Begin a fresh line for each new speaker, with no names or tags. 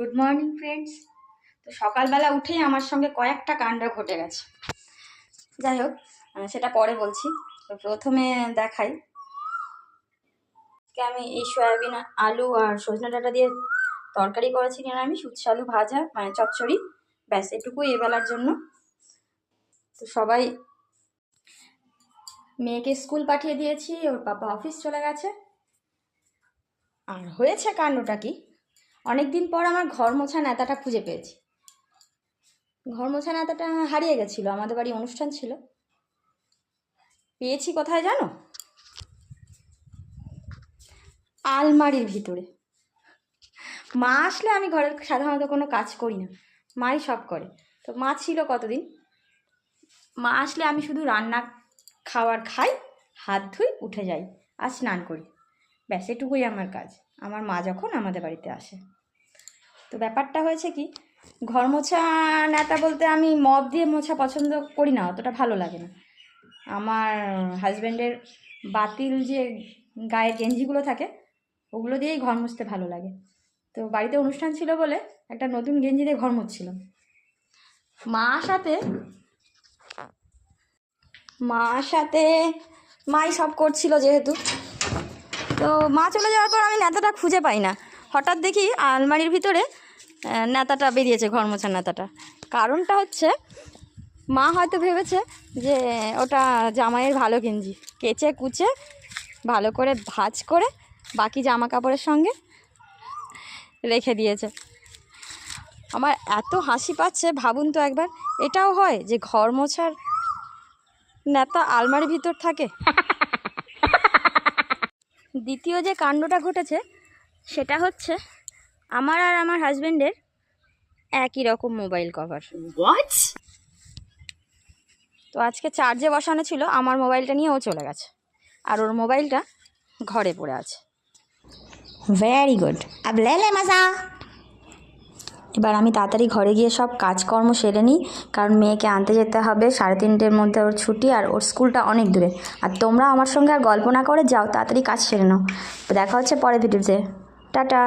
Good morning friends. তো সকালবেলা উঠেই আমার সঙ্গে কয়েকটা কাণ্ড ঘটে গেছে। যাই হোক, সেটা পরে বলছি। তো প্রথমে দেখাই, আমি এই সয়াবিন আলু আর সজনে ডাঁটা দিয়ে তরকারি করেছি নিরামিষ, উচ্ছে আলু ভাজা মানে চচ্চড়ি, ব্যাস এটুকুই এবেলার জন্য। তো সবাই, মেয়েকে স্কুল পাঠিয়ে দিয়েছি, ওর পাপা অফিস চলে গেছে। আর হয়েছে কাণ্ডটা কি, অনেকদিন পর আমার ঘর মোছা নেতাটা খুঁজে পেয়েছি। ঘর মোছা নেতাটা হারিয়ে গেছিলো, আমাদের বাড়ি অনুষ্ঠান ছিল। পেয়েছি কোথায় জানো? আলমারির ভিতরে। মা আসলে আমি ঘরের সাধারণত কোনো কাজ করি না, মাই সব করে। তো মা ছিল কতদিন, মা আসলে আমি শুধু রান্না খাওয়ার খাই, হাত ধুই, উঠে যাই আর স্নান করি, ব্যাস এটুকুই আমার কাজ, আমার মা যখন আমাদের বাড়িতে আসে। তো ব্যাপারটা হয়েছে কি, ঘর মোছা নেতা বলতে আমি মপ দিয়ে মোছা পছন্দ করি না, অতটা ভালো লাগে না। আমার হাজব্যান্ডের বাতিল যে গায়ের গেঞ্জিগুলো থাকে, ওগুলো দিয়েই ঘর মুছতে ভালো লাগে। তো বাড়িতে অনুষ্ঠান ছিল বলে একটা নতুন গেঞ্জি দিয়ে ঘর মুছছিলাম। মার সাথে মাই সব করছিল যেহেতু। তো মা চলে যাওয়ার পর আমি নেতাটা খুঁজে পাই না, হঠাৎ দেখি আলমারির ভিতরে নেতাটা বেরিয়েছে, ঘর মোছার নেতাটা। কারণটা হচ্ছে, মা হয়তো ভেবেছে যে ওটা জামাইয়ের ভালো গেঞ্জি, কেচে কুচে ভালো করে ভাঁজ করে বাকি জামা কাপড়ের সঙ্গে রেখে দিয়েছে। আমার এত হাসি পাচ্ছে, ভাবুন তো একবার, এটাও হয় যে ঘর মোছার নেতা আলমারির ভিতর থাকে। দ্বিতীয় যে কাণ্ডটা ঘটেছে সেটা হচ্ছে, আমার আর আমার হাজব্যান্ডের একই রকম মোবাইল কভার। হোয়াট? তো আজকে চার্জে বসানো ছিল, আমার মোবাইলটা নিয়ে ও চলে গেছে, আর ওর মোবাইলটা ঘরে পড়ে আছে। ভেরি গুড, আব লে লে মজা। এবার আমি তাড়াতাড়ি ঘরে গিয়ে সব কাজকর্ম সেরে নিই, কারণ মেয়েকে আনতে যেতে হবে 3:30-র মধ্যে, ওর ছুটি, আর ওর স্কুলটা অনেক দূরে। আর তোমরা আমার সঙ্গে আর গল্প না করে যাও, তাড়াতাড়ি কাজ সেরে নাও। দেখা হচ্ছে পরের ভিডিওতে। টাটা।